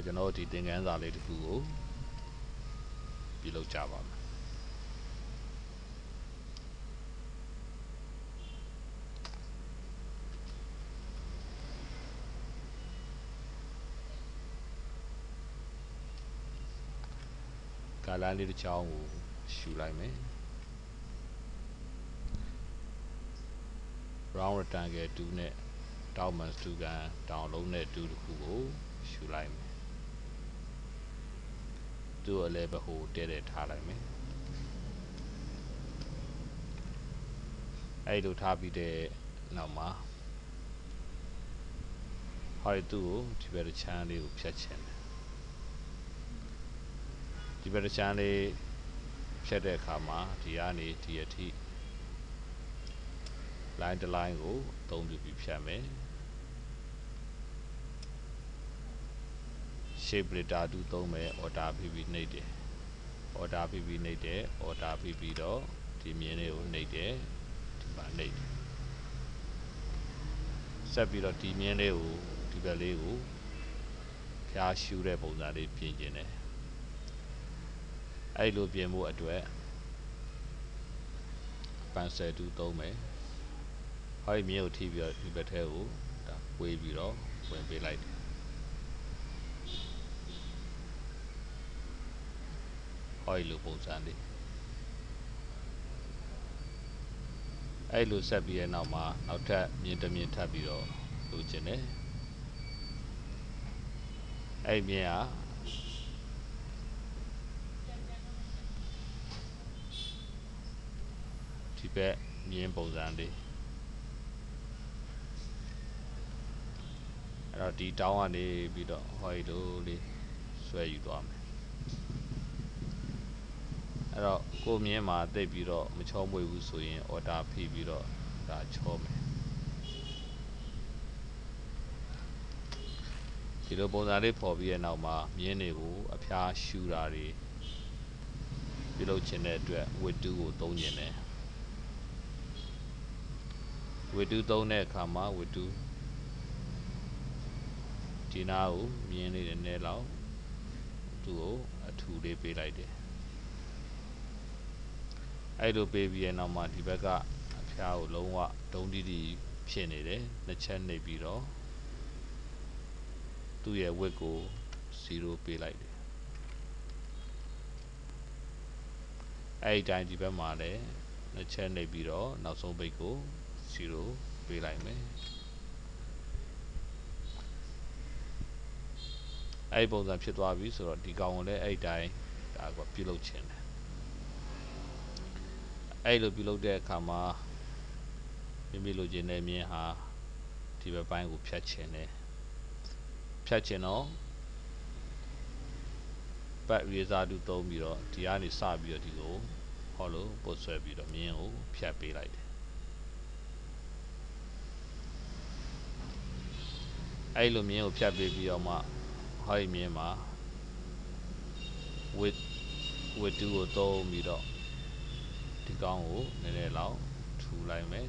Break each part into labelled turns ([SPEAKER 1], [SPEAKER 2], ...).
[SPEAKER 1] ကျွန်တော်ဒီသင်ခန်းစာလေးတစ်ခုကိုပြုလုပ်ကြပါမယ်ကာလလေးတစ်ချောင်းကိုရှူလိုက်မယ် round rectangle 2နဲ့တောက်မှန်စတူကန်တောင်လုံးနဲ့2တစ်ခုကိုရှူလိုက်မယ်သူ့အလဲဘက်ဟိုတဲထားလိုက်မယ်အဲ့လိုထားပြီးတဲ့နောက်မှာဟောဒီသူ့ကိုဒီဘက်တစ်ချမ်းလေးကိုဖြတ်ချင်တယ်ဒီဘက်တစ်ချမ်းလေးဖြတ်တဲ့အခါမှာဒီကနေဒီအထိ line တစ် line ကိုအသုံးပြုပြီးဖြတ်မယ် shape breeder 2သုံးမယ် order ပြီးပြီးနှိပ်တယ် order ပြီးပြီးနှိပ်တယ် order ပြီးပြီးတော့ဒီမြင်းလေးကိုနှိပ်တယ်ဒီမှာနှိပ်တယ်ဆက်ပြီးတော့ဒီမြင်းလေးကိုဒီဘက်လေးကိုဖျားရှူတဲ့ပုံစံလေးပြင်ကျင်တယ်အဲ့လိုပြင်ဖို့အတွက် pencil 2သုံးမယ်ဟောဒီမြင်းကိုထိပြီးတော့ဒီဘက်ထဲကိုဒါဝေးပြီးတော့ဝင်ပေးလိုက်တယ်ဟောဒီလိုပုံစံလေးအဲ့လိုဆက်ပြီးတဲ့နောက်မှာနောက်ထပ်မြင်းတစ်မြင်းထပ်ပြီးတော့လိုချင်တယ်အဲ့မြင်းကဒီဘက်မြင်းပုံစံလေးအဲ့တော့ဒီတောင်းကနေပြီးတော့ဟောဒီလိုလေးဆွဲယူသွားမယ်အဲ့တော့ကိုမြင်းမှာတိတ်ပြီးတော့မချောမွေ့ဘူးဆိုရင် order ဖိပြီးတော့ဒါချောမယ်ဒီလိုပုံစံလေးပေါ်ပြီးတဲ့နောက်မှာမြင်းတွေကိုအဖျားရှူတာတွေပြုလုပ်ခြင်းတဲ့အတွက် width 2ကိုသုံးကျင်တယ် width 2သုံးတဲ့အခါမှာ width 2ဒီနာကိုမြင်းလေးနဲ့လောက်သူ့ကိုအထူလေးပေးလိုက်တယ်အဲ့လိုပေးပြီးရဲ့နောက်မှာဒီဘက်ကအဖျားကိုလုံးဝဒုံးတီးတီးဖြစ်နေတယ်နှစ်ချက်နှိပ်ပြီးတော့သူ့ရဲ့ width ကို0ပေးလိုက်တယ်အဲ့ဒီတိုင်းဒီဘက်မှာလည်းနှစ်ချက်နှိပ်ပြီးတော့နောက်ဆုံးဘိတ်ကို0ပေးလိုက်မယ်အဲ့ဒီပုံစံဖြစ်သွားပြီဆိုတော့ဒီကောင်ကိုလည်းအဲ့ဒီတိုင်းဒါကပြုလုပ်ခြင်းတယ်အဲ့လိုပြုလုပ်တဲ့အခါမှာမိလိုချင်တဲ့မြင်းဟာဒီဘက်ပိုင်းကိုဖြတ်ချင်တယ်ဖြတ်ချင်တော့ပတ်ရေစာတူသုံးပြီးတော့ဒီကနေစပြီးတော့ဒီကိုဟောလို့ပုတ်ဆွဲပြီးတော့မြင်းကိုဖြတ်ပေးလိုက်တယ်အဲ့လိုမြင်းကိုဖြတ်ပေးပြီးတော့မှဟောဒီမြင်းမှာ width 2ကိုသုံးပြီးတော့ဒီကောင်းကိုနည်းနည်းလောက်ထူလိုက်မယ်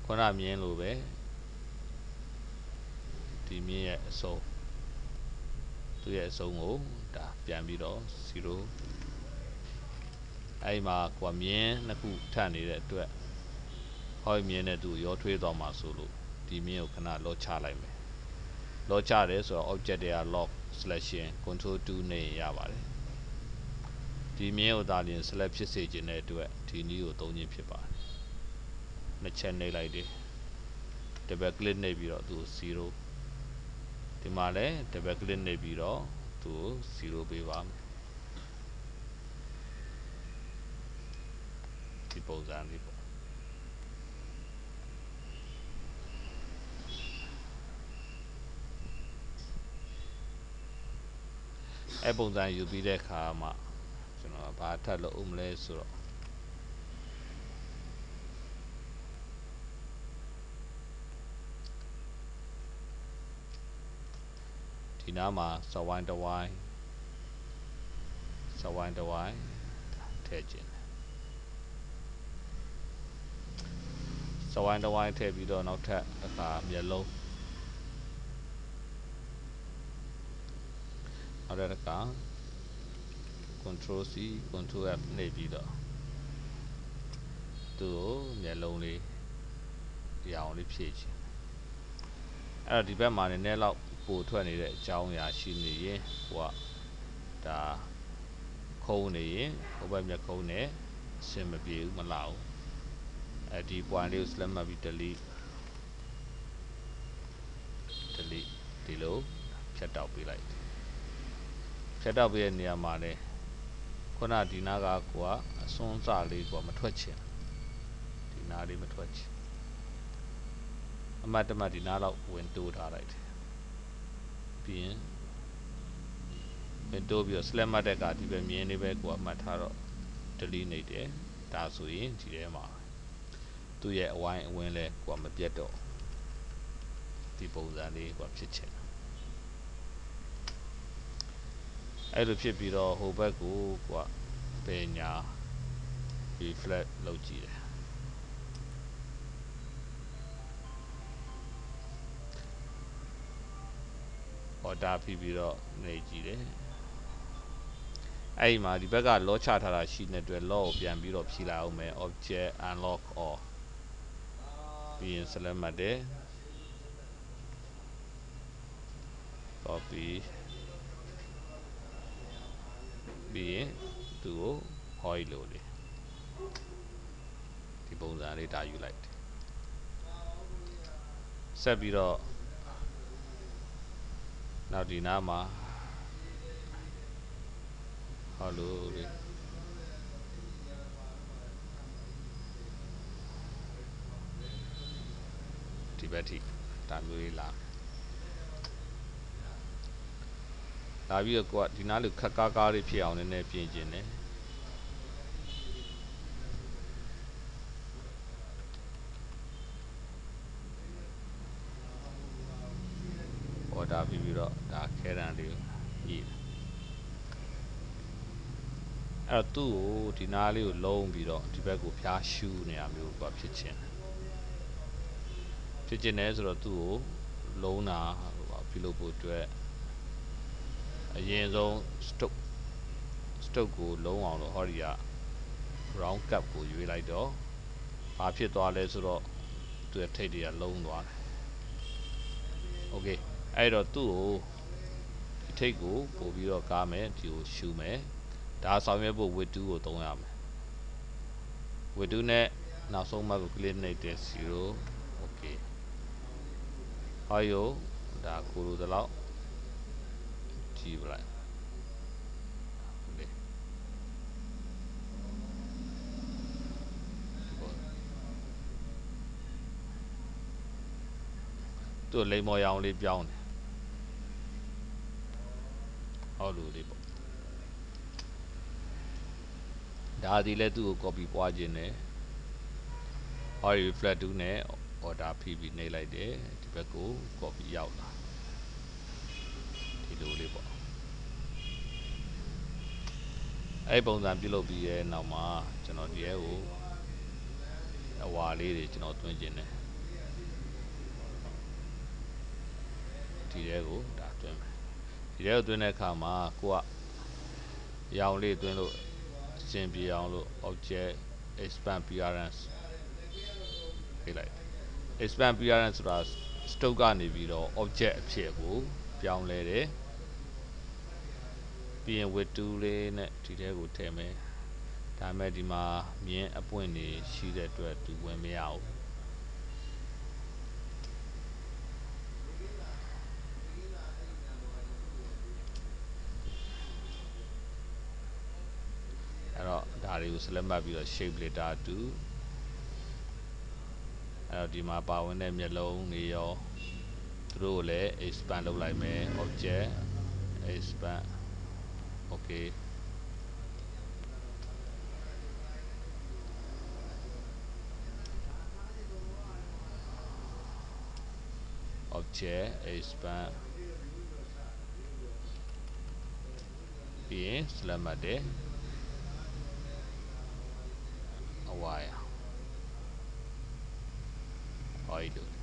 [SPEAKER 1] ခုနမြင်းလိုပဲဒီမြင်းရဲ့အစုံသူ့ရဲ့အစုံကိုဒါပြန်ပြီးတော့0အဲ့မှာကွာမြင်းနှစ်ခုထပ်နေတဲ့အတွက်ဟောဒီမြင်းနဲ့သူ့ရောထွေးသွားမှာဆိုလို့ဒီမြင်းကိုခဏလောချလိုက်မယ်လောချတယ်ဆိုတော့ object တွေက lock selection control 2နဲ့ရပါတယ်ဒီမြင်းကိုသာလျှင် select ဖြစ်စေခြင်းတဲ့အတွက်ဒီနည်းကိုသုံးခြင်းဖြစ်ပါတယ်နှစ်ချက်နှိပ်လိုက်တယ် double click နှိပ်ပြီးတော့သူ့ကို0ဒီမှာလည်း double click နှိပ်ပြီးတော့သူ့ကို0ပေးပါမယ်ဒီပုံစံလေးပေါ့အဲ့ပုံစံယူပြီးတဲ့အခါမှာကျွန်တော်ဘာထပ်လို့ဦးမလဲဆိုတော့ဒီနားမှာစဝိုင်းတစ်ဝိုင်းထည့်ခြင်းစဝိုင်းတစ်ဝိုင်းထည့်ပြီးတော့နောက်ထပ်တစ်ခါမျက်လုံး နောက်တစ်ခါ control C control F နှိပ်ပြီးတော့သူ့ကိုမျက်လုံးလေးရအောင်လေးဖြည့်ချင်အဲ့တော့ဒီဘက်မှာနည်းနည်းလောက်ပိုထွက်နေတဲ့အကြောင်းအရာရှိနေရင်ကိုကဒါခုံးနေရင်ဟိုဘက်မျက်ခုံးနဲ့အဆင်မပြေဘူးမလှဘူးအဲ့ဒီ point လေးကို select မှတ်ပြီး delete ဒီလိုဖြတ်တောက်ပေးလိုက်ဖြတ်တောက်ပေးတဲ့နေရာမှာလည်းခုနဒီနားကကိုကအစွန်းစလေးကိုမထွက်ချင်ဒီနားလေးမထွက်ချင်အမှတ်တမဲ့ဒီနားလောက်ဝင်တိုးထားလိုက်တယ်ပြီးရင်ဝင်တိုးပြီးတော့ select မှတ်တဲ့ကဒီပဲမြင်းလေးပဲကိုကမှတ်ထားတော့ delete နေတယ်ဒါဆိုရင်ဒီထဲမှာသူ့ရဲ့အဝိုင်းအဝင်းလဲကိုကမပြတ်တော့ဒီပုံစံလေးကိုဖြစ်ချင်အဲ့လိုဖြစ်ပြီးတော့ဟိုဘက်ကိုကိုကပညာ reflect လုပ်ကြည့်တယ်order ပြီးတော့နေကြည့်တယ်အဲ့ဒီမှာဒီဘက်က lock ချထားတာရှိနေတဲ့အတွက် lock ကိုပြန်ပြီးတော့ဖြည့်လိုက်အောင်မယ် object unlock all ပြီးရင် select မှတ်တယ် copy ပြီးရင်သူ့ကို hide လို့လေဒီပုံစံလေးဒါယူလိုက်တယ်ဆက်ပြီးတော့နောက်ဒီနားမှာဟောလို့လေဒီဘက်ထိဒါမျိုးလေးလာပြီးတော့ကိုကဒီနားလေးခက်ကားကားလေးဖြစ်အောင်နည်းနည်းပြင်ကျင်တယ်order ပြီးတော့ဒါခဲတံလေးကိုရေးအဲ့တော့သူ့ကိုဒီနားလေးကိုလုံးပြီးတော့ဒီဘက်ကိုဖျားရှူနေရမျိုးကဖြစ်ချင်တယ်ဆိုတော့သူ့ကိုလုံးတာပြုလုပ်ဖို့အတွက်အရင်ဆုံး stroke ကိုလုံးအောင်လို့ဟောဒီက round cap ကိုရွေးလိုက်တော့ဘာဖြစ်သွားလဲဆိုတော့သူ့ရဲ့ထိပ်တွေကလုံးသွားတယ် okay အဲ့တော့သူ့ကိုထိပ်ကိုပို့ပြီးတော့ကားမယ်ဒီကိုရှူမယ်ဒါဆောင်ရွက်ဖို့ width 2ကိုသုံးရမယ် width 2နဲ့နောက်ဆုံးမှတ်ကို click နှိပ်တယ်0 okay ဟောယောဒါကိုလိုတလောက်ကြည့်ပလိုက်သူ့လိမ်မော်ရောင်လေးပြောင်းတယ်ဟောလိုလေးပေါ့ဒါဒီလဲသူ့ကို copy ပွားခြင်းနဲ့ဟောဒီ reflect 2နဲ့ order ဖိပြီးနှိပ်လိုက်တယ်ဒီဘက်ကို copy ရောက်လာဒီလိုလေးပေါ့အဲ့ပုံစံပြုလုပ်ပြီးရဲ့နောက်မှာကျွန်တော်ဒီရဲ့ကိုအဝါလေးတွေကျွန်တော်တွင်းခြင်းတယ်ဒီရဲ့ကိုဒါတွင်းမယ်ဒီရဲ့ကိုတွင်းတဲ့အခါမှာကိုကရောင်လေးတွင်းလို့အဆင်ပြေအောင်လို့ object expand appearance ပေးလိုက် expand appearance ဆိုတာ stroke ကနေပြီးတော့ object အဖြစ်ကိုပြောင်းလဲတယ်ပြီးရင် width 2လေးနဲ့ဒီထဲကိုထည့်မယ်ဒါမဲ့ဒီမှာမြင်းအပွင့်နေရှိတဲ့အတွက်သူဝင်မရဘူးအဲ့တော့ဒါတွေကို select မှတ်ပြီးတော့ shape letter 2အဲ့တော့ဒီမှာပါဝင်တဲ့မျက်လုံးတွေရောသူတို့ကိုလည်း expand လုပ်လိုက်မယ် object expand okay object expand ပြီးရင် select မှတ်တယ်အဝါရဟောဒီလို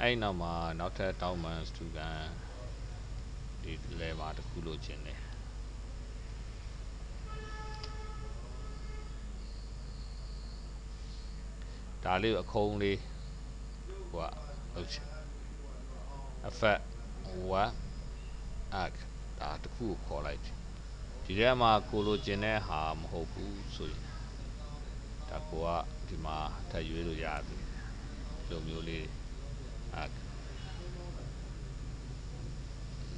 [SPEAKER 1] အဲ့နောက်မှာနောက်ထပ်တောင်းပန်စတူကန်ဒီ level တစ်ခုလိုချင်တယ်ဒါလေးကိုအခုံးလေးဟိုကလုပ်ချင် effect 1 arc ဒါတစ်ခုကိုခေါ်လိုက်ဒီထဲမှာကိုလိုချင်တဲ့ဟာမဟုတ်ဘူးဆိုရင်ဒါကိုကဒီမှာထပ်ရွေးလို့ရတယ်လိုမျိုးလေး arc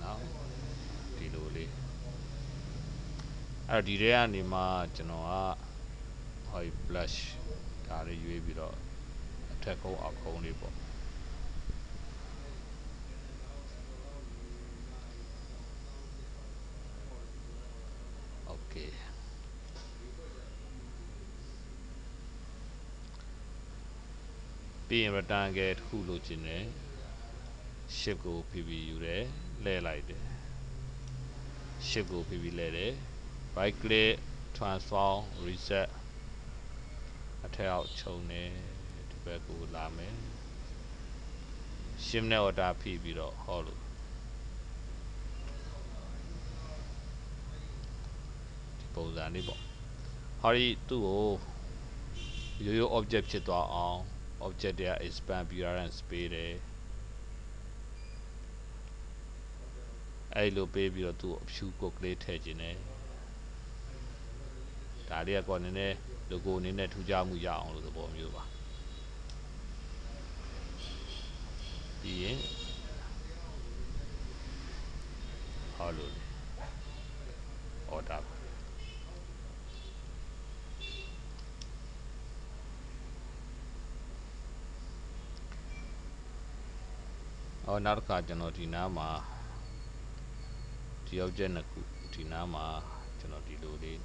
[SPEAKER 1] နော်ဒီလိုလေးအဲ့တော့ဒီထဲကနေမှကျွန်တော်ကဟို blush ဒါလေးရွေးပြီးတော့အထက်ခုံးအောက်ခုံးလေးပေါ့โอเคပြီးရင် rectangle တစ်ခုလိုချင်တယ် shift ကို pp ယူတယ်လဲလိုက်တယ် shift ကို pp လဲတယ် right click transform reset အထက်အောက်ခြုံတယ်ဒီဘက်ကိုလာမယ် shift နဲ့ order ဖိပြီးတော့ဟောလို့ဒီပုံစံလေးပေါ့ဟောဒီသူ့ကိုရိုးရိုး object ဖြစ်သွားအောင် object တွေက expand appearance ပေးတယ်အဲ့လိုပေးပြီးတော့သူ့အဖြူကုတ်ကလေးထည့်ခြင်းတယ်ဒါလေးကတော့နည်းနည်း logo အနေနဲ့ထူးခြားမှုရအောင်လို့သဘောမျိုးပါပြီးရင်ဟောလို့ order နောက်တစ်ခါကျွန်တော်ဒီနားမှာဒီ object နှစ်ခုဒီနားမှာကျွန်တော်ဒီလိုလေး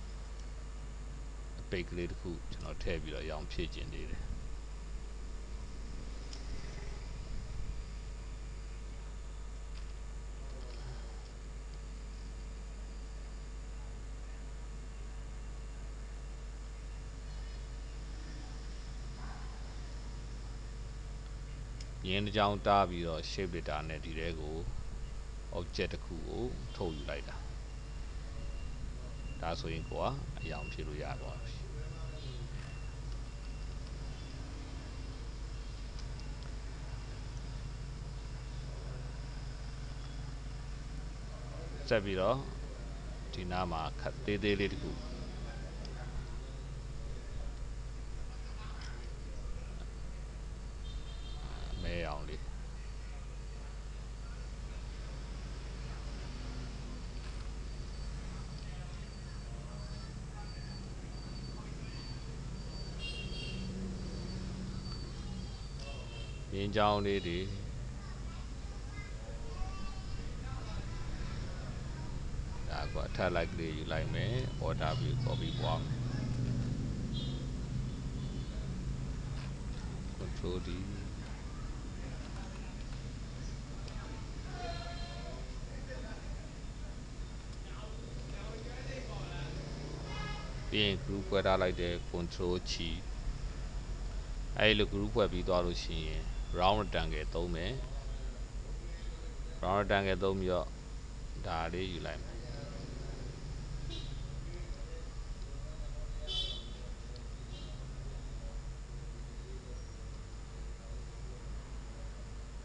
[SPEAKER 1] အပိတ်ကလေးတစ်ခုကျွန်တော်ထည့်ပြီးတော့ရောင်ဖြည့်ခြင်းသေးတယ်ရင်းတစ်ကြောင်းတားပြီးတော့ shape editor နဲ့ဒီထဲကို object တစ်ခုကိုထုတ်ယူလိုက်တာဒါဆိုရင်ကိုကအရောင်ဖြည့်လို့ရသွားပြီဆက်ပြီးတော့ဒီနားမှာခက်သေးသေးလေးတစ်ခုမဲအောင်လေးရင်းချောင်းလေးတွေဒါကအထက်လိုက်ကလေးယူလိုက်မယ် order ပြီး copy ပွားမယ် control D ပြီးရင် group ဖွဲ့ထားလိုက်တယ် control ချီအဲ့လို group ဖွဲ့ပြီးသွားလို့ရှိရင် round rectangle သုံးမယ် round rectangle သုံးပြီးတော့ဒါလေးယူလိုက်မယ်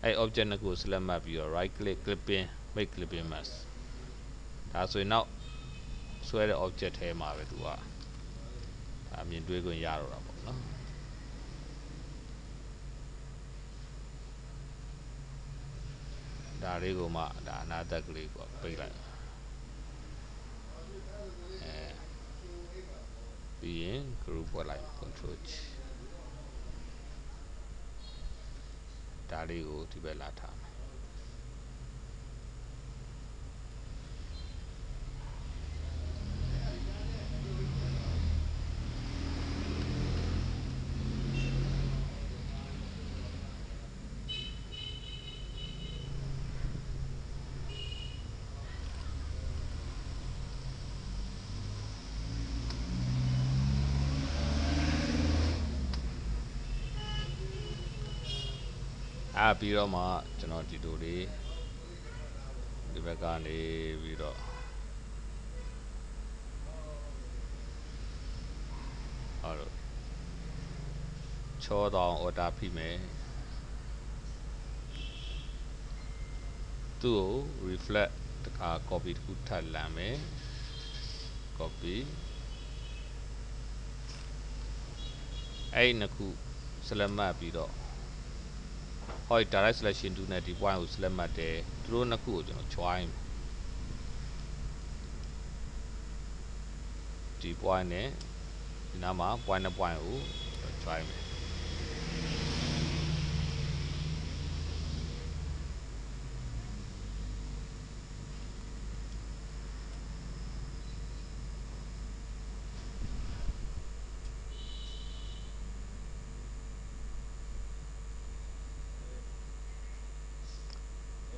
[SPEAKER 1] အဲ့ object နှစ်ခုကို select မှတ်ပြီးတော့ right click clipping make clipping mask ဒါဆိုရင်နောက်ဆွဲတဲ့ object ထဲမှာပဲသူကဒါမြင်တွေ့ခွင့်ရတော့တာပေါ့နော်ဒါလေးကိုမှဒါအနာသက်ကလေးကိုပိတ်လိုက်ပြီးရင် group ဖွဲ့လိုက် control ဒါလေးကိုဒီဘက်လာထားမယ် ပြီးတော့မှကျွန်တော်ဒီလိုလေးဒီဘက်ကနေပြီးတော့ဟုတ်လို့ချောတော့ order ဖိမယ်သူ့ကို reflect တခါ copy တစ်ခုထပ်လမ်းမယ် copy အဲ့နှစ်ခု select မှတ်ပြီးတော့ဟောဒီ direct selection tool နဲ့ဒီ point ကို select မှတ်တယ်သူတို့နှစ်ခုကိုကျွန်တော် join ဒီ point နဲ့ဒီနားမှာ point နဲ့ point ကို join မယ်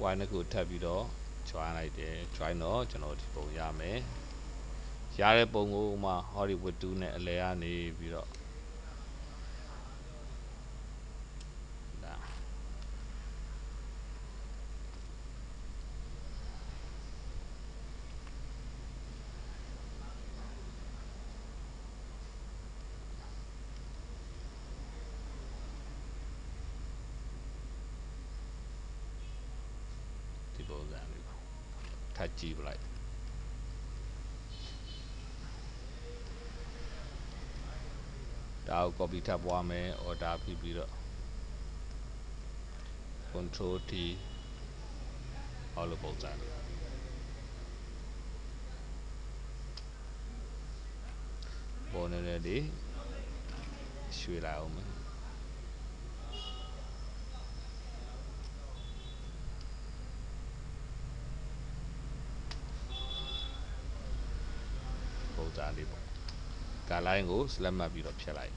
[SPEAKER 1] point နှစ်ခုထပ်ပြီးတော့ join လိုက်တယ် join တော့ကျွန်တော်ဒီပုံရမယ်ရတဲ့ပုံကိုမှဟောဒီ width 2နဲ့အလဲကနေပြီးတော့ဒီပုံစံလေးပါထပ်ကြည့်ပလိုက်ဒါကို copy ထပ်ပွားမယ် order ဖိပြီးတော့ control T ဟောလိုပုံစံလေးပေါ်နေတယ်ဒီရွှေ့လိုက်အောင်မယ်ပုံစံလေးပေါ့ guideline ကို select မှတ်ပြီးတော့ဖြတ်လိုက်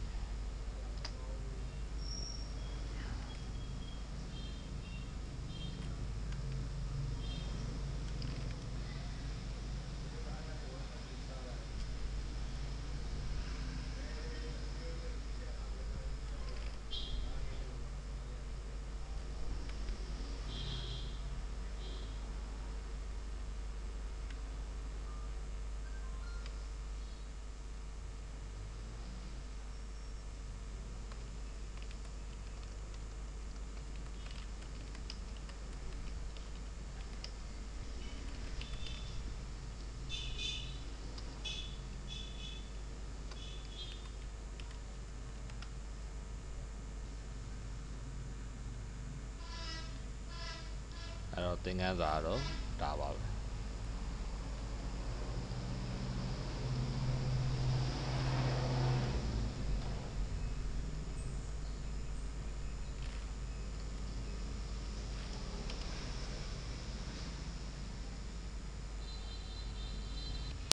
[SPEAKER 1] အဲ့တော့သင်ခန်းစာတော့ဒါပါပဲ